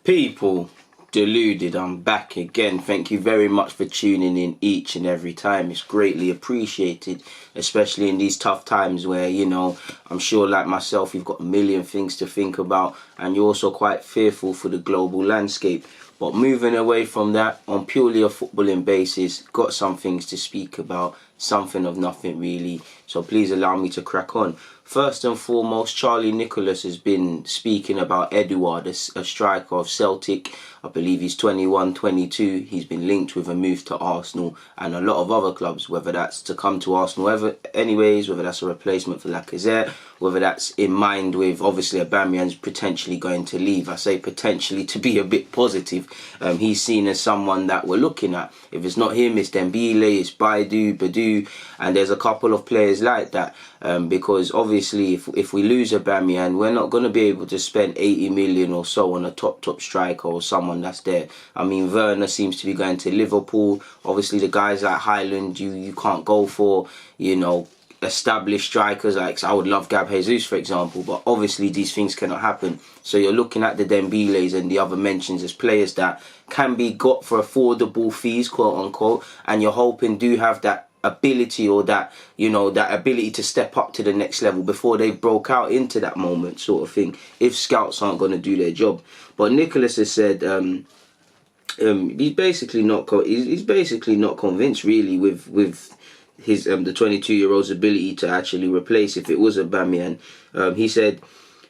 People, Deluded, I'm back again. Thank you very much for tuning in each and every time. It's greatly appreciated, especially in these tough times where, I'm sure like myself, you've got a million things to think about and you're also quite fearful for the global landscape. But moving away from that, on purely a footballing basis, got some things to speak about, something of nothing really. So please allow me to crack on. First and foremost, Charlie Nicholas has been speaking about Edouard, a striker of Celtic. I believe he's 21, 22. He's been linked with a move to Arsenal and a lot of other clubs, whether that's to come to Arsenal whether that's a replacement for Lacazette, whether that's in mind with obviously Aubameyang's potentially going to leave. I say potentially to be a bit positive. He's seen as someone that we're looking at. If it's not him, it's Dembele, it's Badu, and there's a couple of players like that. Because obviously if we lose Aubameyang, we're not going to be able to spend 80 million or so on a top striker or someone that's there. I mean, Werner seems to be going to Liverpool. Obviously the guys like Highland, you can't go for, established strikers. Like, I would love Gab Jesus, for example, but obviously these things cannot happen. So you're looking at the Dembeles and the other mentions as players that can be got for affordable fees, quote unquote, and you're hoping do have that ability or that that ability to step up to the next level before they broke out into that moment, sort of thing, if scouts aren't going to do their job. But Nicholas has said he's basically not convinced really with his the 22-year-old's ability to actually replace if it was Aubameyang. He said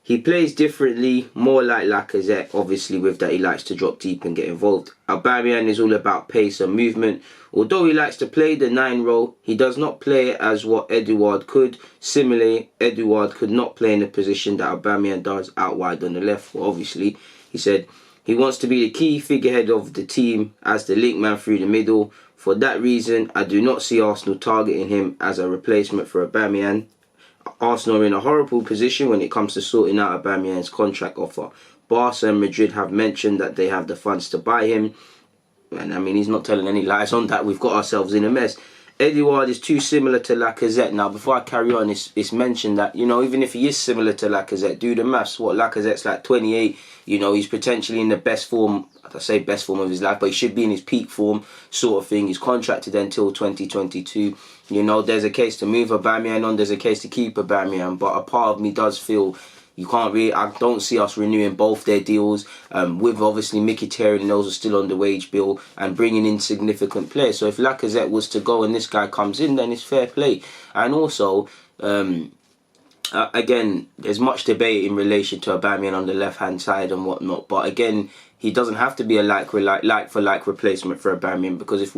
he plays differently, more like Lacazette, obviously with that he likes to drop deep and get involved. Aubameyang is all about pace and movement. Although he likes to play the 9 role, he does not play it as what Edouard could. Similarly, Edouard could not play in the position that Aubameyang does out wide on the left. Well, obviously, he said he wants to be the key figurehead of the team as the link man through the middle. For that reason, I do not see Arsenal targeting him as a replacement for Aubameyang. Arsenal are in a horrible position when it comes to sorting out Aubameyang's contract offer. Barca and Madrid have mentioned that they have the funds to buy him. And I mean, he's not telling any lies on that. We've got ourselves in a mess. Edouard is too similar to Lacazette. Now, before I carry on, it's mentioned that, even if he is similar to Lacazette, do the maths. What, Lacazette's like 28. He's potentially in the best form, I say best form of his life, but he should be in his peak form, sort of thing. He's contracted until 2022. There's a case to move Aubameyang on, there's a case to keep Aubameyang, but a part of me does feel I don't see us renewing both their deals, with obviously Mkhitaryan and those are still on the wage bill, and bringing in significant players. So if Lacazette was to go and this guy comes in, then it's fair play. And also, again, there's much debate in relation to Aubameyang on the left-hand side and whatnot, but again, he doesn't have to be a like for like replacement for Aubameyang, because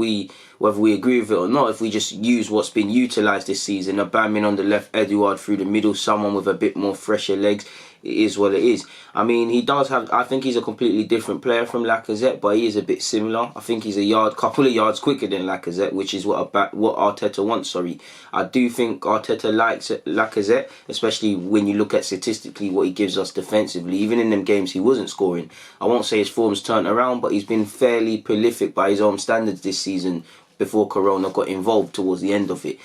whether we agree with it or not, if we just use what's been utilised this season, Aubameyang on the left, Edouard through the middle, someone with a bit more fresher legs, it is what it is. I mean, I think he's a completely different player from Lacazette, but he is a bit similar. I think he's couple of yards quicker than Lacazette, which is what Arteta wants, I do think Arteta likes Lacazette, especially when you look at statistically what he gives us defensively. Even in them games he wasn't scoring, I won't say his form's turned around, but he's been fairly prolific by his own standards this season, before Corona got involved towards the end of it.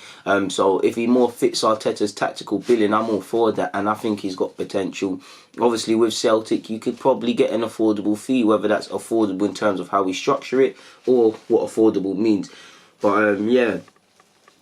So if he more fits Arteta's tactical billing, I'm all for that, and I think he's got potential. Obviously with Celtic, you could probably get an affordable fee, whether that's affordable in terms of how we structure it or what affordable means. But yeah,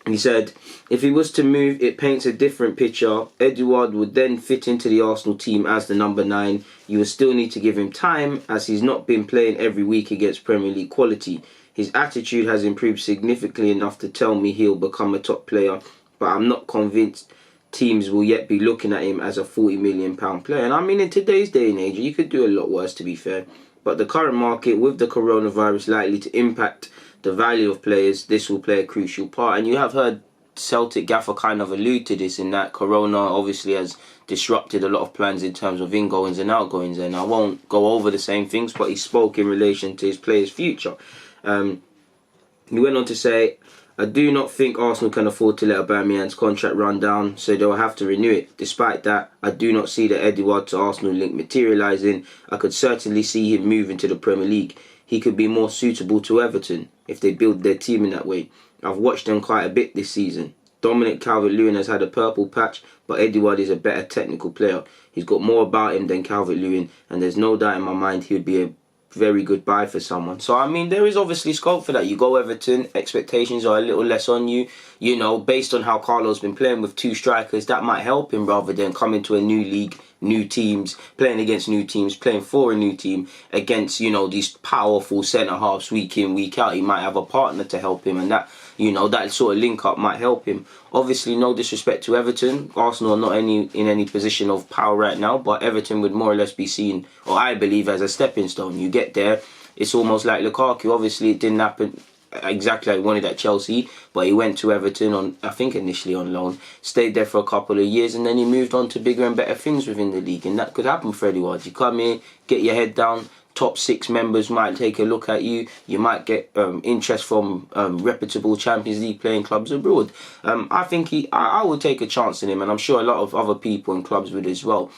he said if he was to move, it paints a different picture. Edouard would then fit into the Arsenal team as the number 9. You would still need to give him time, as he's not been playing every week against Premier League quality. His attitude has improved significantly enough to tell me he'll become a top player, but I'm not convinced teams will yet be looking at him as a £40 million player. And I mean, in today's day and age, you could do a lot worse, to be fair. But the current market, with the coronavirus likely to impact the value of players, this will play a crucial part. And you have heard Celtic gaffer kind of allude to this, in that Corona obviously has disrupted a lot of plans in terms of ingoings and outgoings. And I won't go over the same things, but he spoke in relation to his players' future. He went on to say, I do not think Arsenal can afford to let Aubameyang's contract run down, so they'll have to renew it. Despite that, I do not see the Edouard to Arsenal link materialising. I could certainly see him moving to the Premier League. He could be more suitable to Everton if they build their team in that way. I've watched them quite a bit this season. Dominic Calvert-Lewin has had a purple patch, but Edouard is a better technical player. He's got more about him than Calvert-Lewin, and there's no doubt in my mind he would be very good buy for someone. So, I mean, there is obviously scope for that. You go Everton, expectations are a little less on you. You know, based on how Carlo's been playing with 2 strikers, that might help him rather than coming to a new league, new teams, playing against new teams, playing for a new team against, you know, these powerful centre-halves week in, week out. He might have a partner to help him, and that, you know, that sort of link-up might help him. Obviously, no disrespect to Everton. Arsenal are not in any position of power right now, but Everton would more or less be seen, or I believe, as a stepping stone. You get there, it's almost like Lukaku. Obviously, it didn't happen exactly like he wanted at Chelsea, but he went to Everton on, I think, initially on loan, stayed there for a couple of years, and then he moved on to bigger and better things within the league. And that could happen for Edouard. You come here, get your head down, top 6 members might take a look at you. You might get interest from reputable Champions League playing clubs abroad. I think I would take a chance in him, and I'm sure a lot of other people in clubs would as well.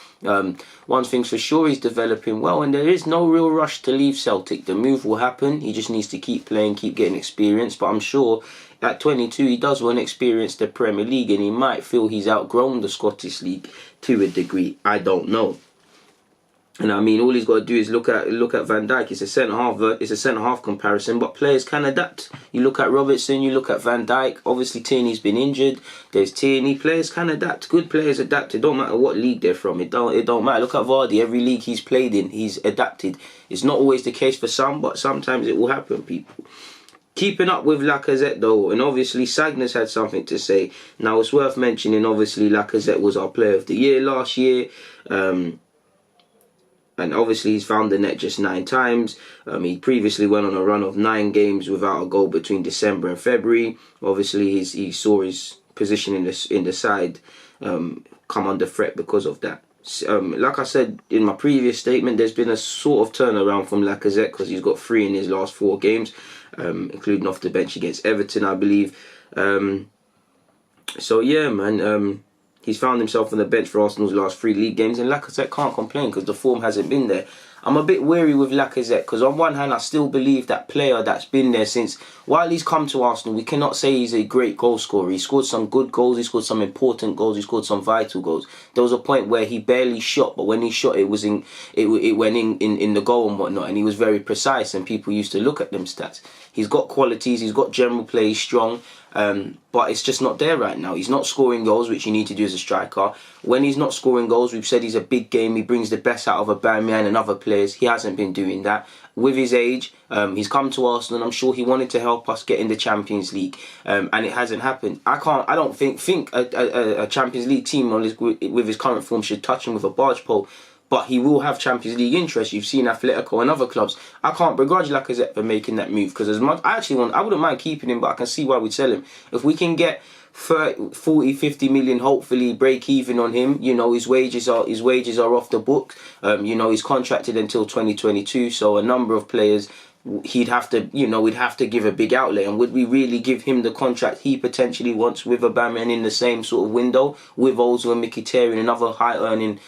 One thing's for sure, he's developing well, and there is no real rush to leave Celtic. The move will happen. He just needs to keep playing, keep getting experience. But I'm sure at 22, he does want to experience the Premier League, and he might feel he's outgrown the Scottish League to a degree. I don't know. And I mean, all he's got to do is look at Van Dijk. It's a centre half comparison, but players can adapt. You look at Robertson, you look at Van Dijk. Obviously, Tierney's been injured. There's Tierney. Players can adapt. Good players adapt. It don't matter what league they're from. It don't matter. Look at Vardy. Every league he's played in, he's adapted. It's not always the case for some, but sometimes it will happen, people. Keeping up with Lacazette though, and obviously Sagner's had something to say. Now it's worth mentioning, obviously Lacazette was our Player of the Year last year. And obviously he's found the net just 9 times. He previously went on a run of 9 games without a goal between December and February. Obviously he saw his position in the side come under threat because of that. Like I said in my previous statement, there's been a sort of turnaround from Lacazette because he's got 3 in his last 4 games, including off the bench against Everton, I believe. So yeah, man. He's found himself on the bench for Arsenal's last 3 league games, and Lacazette can't complain because the form hasn't been there. I'm a bit wary with Lacazette because on one hand I still believe that player that's been there since, while he's come to Arsenal, we cannot say he's a great goal scorer. He scored some good goals, he scored some important goals, he scored some vital goals. There was a point where he barely shot, but when he shot it went in the goal and whatnot, and he was very precise, and people used to look at them stats. He's got qualities, he's got general play, he's strong, but it's just not there right now. He's not scoring goals, which you need to do as a striker. When he's not scoring goals, we've said he's a big game, he brings the best out of Aubameyang and other players. He hasn't been doing that. With his age, he's come to Arsenal, and I'm sure he wanted to help us get in the Champions League, and it hasn't happened. I don't think a Champions League team with his current form should touch him with a barge pole. But he will have Champions League interest. You've seen Atletico and other clubs. I can't begrudge Lacazette for making that move because I wouldn't mind keeping him, but I can see why we'd sell him. If we can get 40, 50 million, hopefully break even on him. You know, his wages are off the book. You know, he's contracted until 2022. So a number of players, we'd have to give a big outlay. And would we really give him the contract he potentially wants with Aubameyang in the same sort of window with Ozil and Mkhitaryan and other high earning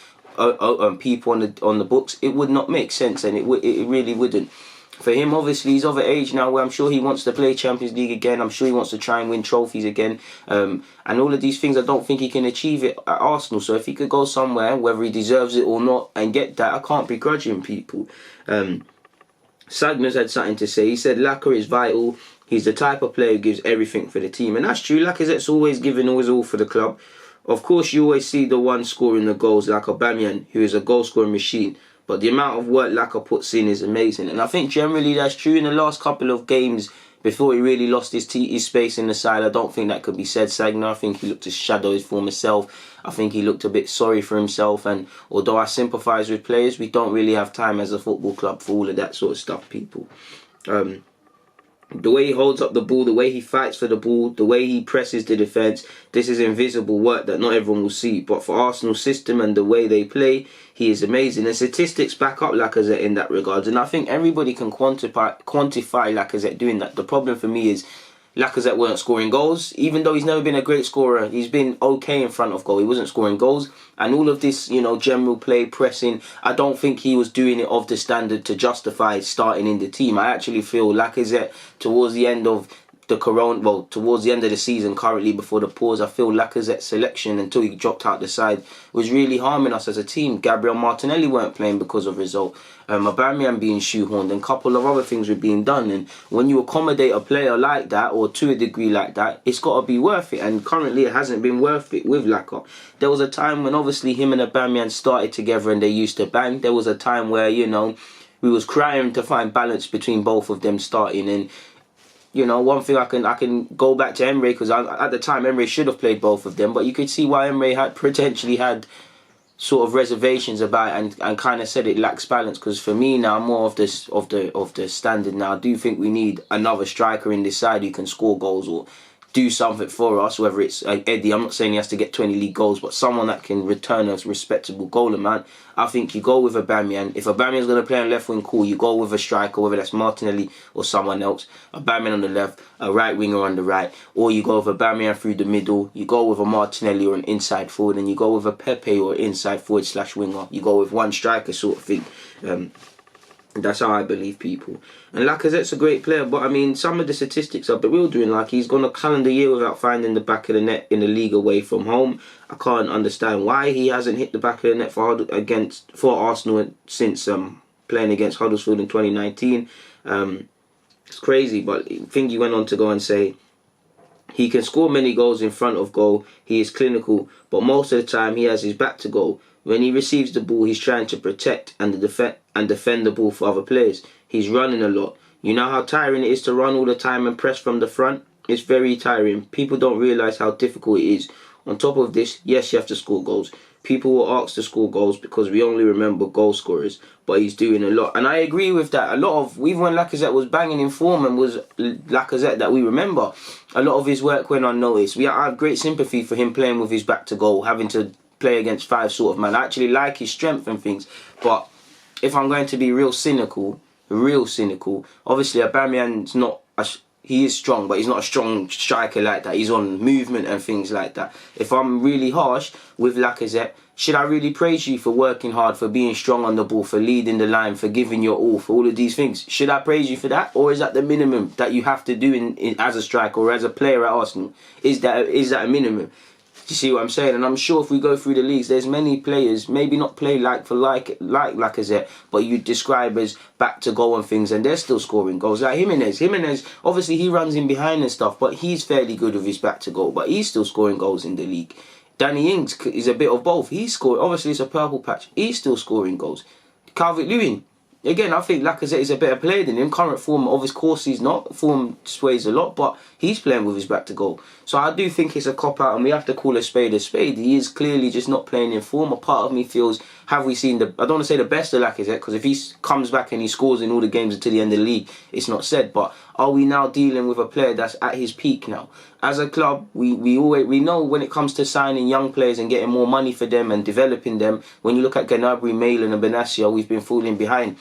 people on the books? It would not make sense, and it really wouldn't. For him, obviously, he's of an age now where I'm sure he wants to play Champions League again. I'm sure he wants to try and win trophies again. And all of these things, I don't think he can achieve it at Arsenal. So if he could go somewhere, whether he deserves it or not, and get that, I can't begrudge him, people. Sagner's had something to say. He said Lacazette is vital. He's the type of player who gives everything for the team. And that's true. Lacazette's always given always all for the club. Of course, you always see the one scoring the goals like Aubameyang, who is a goal-scoring machine. But the amount of work Laka puts in is amazing. And I think generally that's true in the last couple of games before he really lost his space in the side. I don't think that could be said, Sagner. I think he looked to shadow his former self. I think he looked a bit sorry for himself. And although I sympathise with players, we don't really have time as a football club for all of that sort of stuff, people. The way he holds up the ball, the way he fights for the ball, the way he presses the defence, this is invisible work that not everyone will see. But for Arsenal's system and the way they play, he is amazing. And statistics back up Lacazette in that regard. And I think everybody can quantify Lacazette doing that. The problem for me is Lacazette weren't scoring goals. Even though he's never been a great scorer, he's been okay in front of goal. He wasn't scoring goals. And all of this, you know, general play, pressing, I don't think he was doing it of the standard to justify starting in the team. I actually feel Lacazette, towards the end of towards the end of the season currently before the pause, I feel Lacazette's selection until he dropped out the side was really harming us as a team. Gabriel Martinelli weren't playing because of result. Aubameyang being shoehorned and a couple of other things were being done. And when you accommodate a player like that, or to a degree like that, it's got to be worth it. And currently it hasn't been worth it with Lacazette. There was a time when obviously him and Aubameyang started together and they used to bang. There was a time where, you know, we was crying to find balance between both of them starting. And you know, one thing I can go back to Emre, because at the time Emre should have played both of them, but you could see why Emre had potentially had sort of reservations about it and kind of said it lacks balance. Because for me now, I'm more of the standard now. I do think we need another striker in this side who can score goals or do something for us, whether it's Eddie. I'm not saying he has to get 20 league goals, but someone that can return a respectable goal amount. I think you go with Aubameyang. If Aubameyang's going to play on left wing, cool, you go with a striker, whether that's Martinelli or someone else. Aubameyang on the left, a right winger on the right, or you go with Aubameyang through the middle, you go with a Martinelli or an inside forward, and you go with a Pepe or inside forward / winger. You go with one striker sort of thing. That's how I believe people. And Lacazette's a great player, but I mean, some of the statistics are bewildering. Like, he's gone a calendar year without finding the back of the net in the league away from home. I can't understand why he hasn't hit the back of the net for Arsenal since playing against Huddersfield in 2019. It's crazy, but I think he went on to go and say, he can score many goals in front of goal. He is clinical, but most of the time he has his back to goal. When he receives the ball, he's trying to protect and defend the ball for other players. He's running a lot. You know how tiring it is to run all the time and press from the front? It's very tiring. People don't realise how difficult it is. On top of this, yes, you have to score goals. People will ask to score goals because we only remember goal scorers, but he's doing a lot. And I agree with that. Even when Lacazette was banging in form and was Lacazette that we remember, a lot of his work went unnoticed. I have great sympathy for him playing with his back to goal, having to play against 5 sort of man. I actually like his strength and things, but if I'm going to be real cynical, obviously Aubameyang's not he is strong, but he's not a strong striker like that. He's on movement and things like that. If I'm really harsh with Lacazette, should I really praise you for working hard, for being strong on the ball, for leading the line, for giving your all, for all of these things? Should I praise you for that? Or is that the minimum that you have to do as a striker or as a player at Arsenal? Is that a minimum? Do you see what I'm saying? And I'm sure if we go through the leagues, there's many players, maybe not play like Lacazette, but you describe as back to goal and things, and they're still scoring goals. Like Jimenez, obviously he runs in behind and stuff, but he's fairly good with his back to goal, but he's still scoring goals in the league. Danny Ings is a bit of both. He's scoring, obviously it's a purple patch, he's still scoring goals. Calvert-Lewin, again, I think Lacazette is a better player than him. Current form, of course, he's not. Form sways a lot, but he's playing with his back to goal. So I do think it's a cop-out, and we have to call a spade a spade. He is clearly just not playing in form. A part of me feels, have we seen I don't want to say the best of Lacazette, because if he comes back and he scores in all the games until the end of the league, it's not said. But are we now dealing with a player that's at his peak now? As a club, we know when it comes to signing young players and getting more money for them and developing them, when you look at Gnabry, Malin and Benatia, we've been falling behind.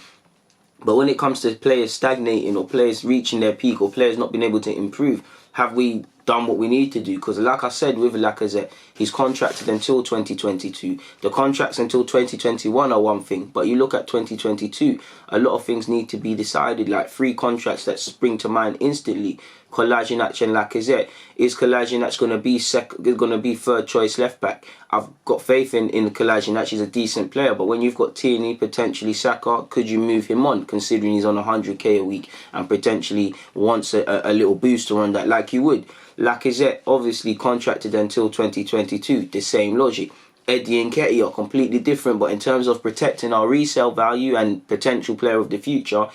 But when it comes to players stagnating or players reaching their peak or players not being able to improve, have we done what we need to do? Because like I said with Lacazette, he's contracted until 2022. The contracts until 2021 are one thing, but you look at 2022, a lot of things need to be decided, like 3 contracts that spring to mind instantly. Kolasinac and Lacazette. Is Kolasinac going to be third choice left back? I've got faith in Kolasinac. He's a decent player, but when you've got Tierney, potentially Saka, could you move him on, considering he's on 100k a week and potentially wants a little booster on that, like you would? Lacazette obviously contracted until 2022. The same logic. Eddie and Nketiah are completely different, but in terms of protecting our resale value and potential player of the future,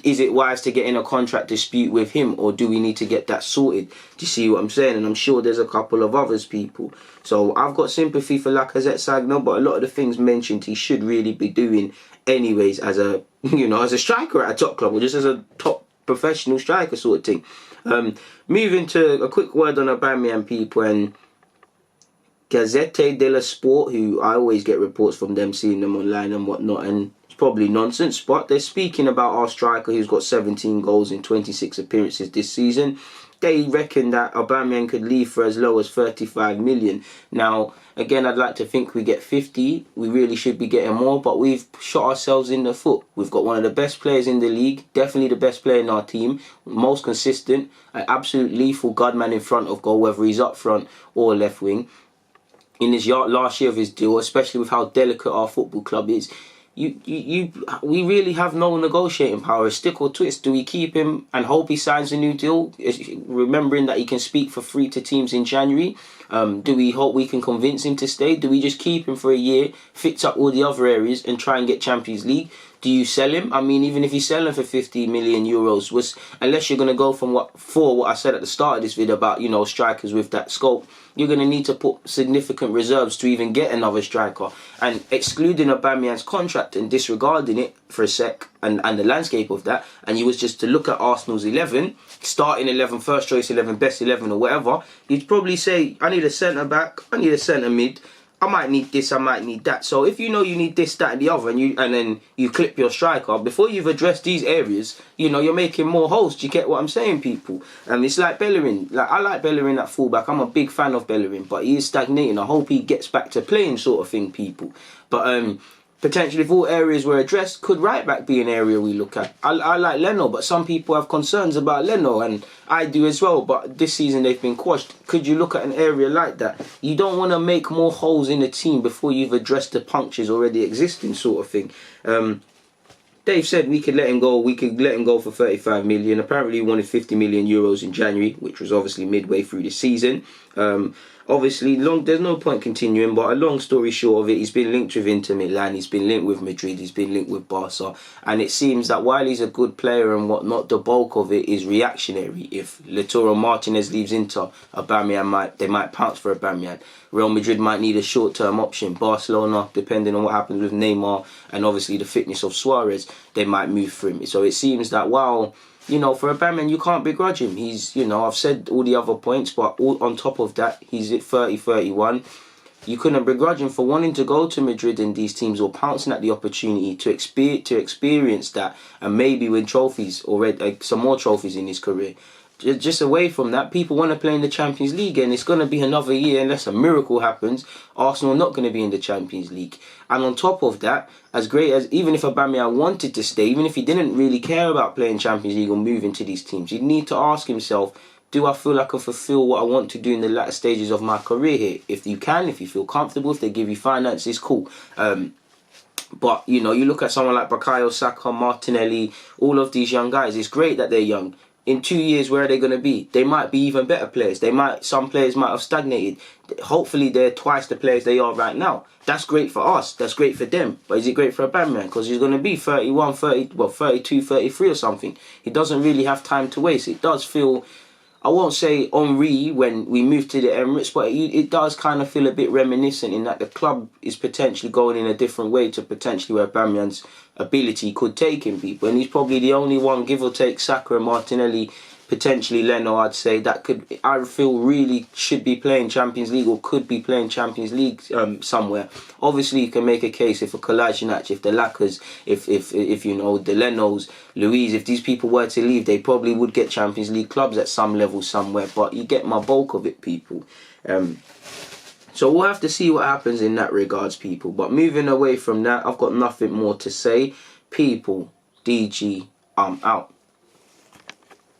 is it wise to get in a contract dispute with him, or do we need to get that sorted? Do you see what I'm saying? And I'm sure there's a couple of others people. So I've got sympathy for Lacazette Sagno, but a lot of the things mentioned he should really be doing anyways as a striker at a top club, or just as a top professional striker sort of thing. Moving to a quick word on Aubameyang, people, and Gazzetta dello Sport, who I always get reports from them, seeing them online and whatnot, and probably nonsense, but they're speaking about our striker who's got 17 goals in 26 appearances this season. they reckon that Aubameyang could leave for as low as 35 million. Now, again, I'd like to think we get 50. We really should be getting more, but we've shot ourselves in the foot. We've got one of the best players in the league, definitely the best player in our team, most consistent, an absolute lethal godman in front of goal, whether he's up front or left wing. In his last year of his deal, especially with how delicate our football club is, we really have no negotiating power. Stick or twist. Do we keep him and hope he signs a new deal, remembering that he can speak for free to teams in January? Do we hope we can convince him to stay? Do we just keep him for a year, fix up all the other areas and try and get Champions League? Do you sell him? I mean, even if you sell him for 50 million euros, unless you're going to go from what I said at the start of this video about, you know, strikers with that scope, you're going to need to put significant reserves to even get another striker. And excluding Aubameyang's contract and disregarding it for a sec and the landscape of that, and you was just to look at Arsenal's 11, starting 11, first choice 11, best 11 or whatever, you'd probably say, I need a centre-back, I need a centre-mid, I might need this, I might need that. So if you know you need this, that and the other, and then you clip your striker, before you've addressed these areas, you know, you're making more holes. Do you get what I'm saying, people? It's like Bellerin. Like, I like Bellerin at fullback. I'm a big fan of Bellerin, but he is stagnating. I hope he gets back to playing, sort of thing, people. But potentially, if all areas were addressed, could right back be an area we look at? I like Leno, but some people have concerns about Leno, and I do as well, but this season they've been quashed. Could you look at an area like that? You don't want to make more holes in the team before you've addressed the punctures already existing, sort of thing. Dave said we could let him go. We could let him go for 35 million. Apparently, he wanted 50 million euros in January, which was obviously midway through the season. Obviously, there's no point continuing, but a long story short of it, he's been linked with Inter Milan, he's been linked with Madrid, he's been linked with Barca, and it seems that while he's a good player and whatnot, the bulk of it is reactionary. If Lautaro Martinez leaves Inter, they might pounce for Aubameyang. Real Madrid might need a short-term option. Barcelona, depending on what happens with Neymar and obviously the fitness of Suarez, they might move for him. So it seems that while, you know, for Aubameyang, you can't begrudge him. He's, you know, I've said all the other points, but on top of that, he's at 30, 31. You couldn't begrudge him for wanting to go to Madrid and these teams, or pouncing at the opportunity to experience that and maybe win trophies already, some more trophies in his career. Just away from that, people want to play in the Champions League, and it's going to be another year unless a miracle happens. Arsenal are not going to be in the Champions League. And on top of that, as great as, even if Aubameyang wanted to stay, even if he didn't really care about playing Champions League or moving to these teams, he'd need to ask himself, do I feel like I can fulfill what I want to do in the latter stages of my career here? If you can, if you feel comfortable, if they give you finances, cool. But, you know, you look at someone like Bukayo Saka, Martinelli, all of these young guys, it's great that they're young. In 2 years, where are they going to be? They might be even better players. Some players might have stagnated. Hopefully, they're twice the players they are right now. That's great for us. That's great for them. But is it great for Aubameyang? Because he's going to be 31, 32, 33 or something. He doesn't really have time to waste. It does feel, I won't say Henri when we moved to the Emirates, but it does kind of feel a bit reminiscent in that the club is potentially going in a different way to potentially where Aubameyang's ability could take him, people. And he's probably the only one, give or take Saka and Martinelli, potentially Leno, I'd say, that I feel really should be playing Champions League or could be playing Champions League somewhere. Obviously, you can make a case if a Kolasinac, if the Lacazette, if you know, the Lenos, Luiz, if these people were to leave, they probably would get Champions League clubs at some level somewhere. But you get my bulk of it, people. So we'll have to see what happens in that regards, people. But moving away from that, I've got nothing more to say. People, DG, I'm out.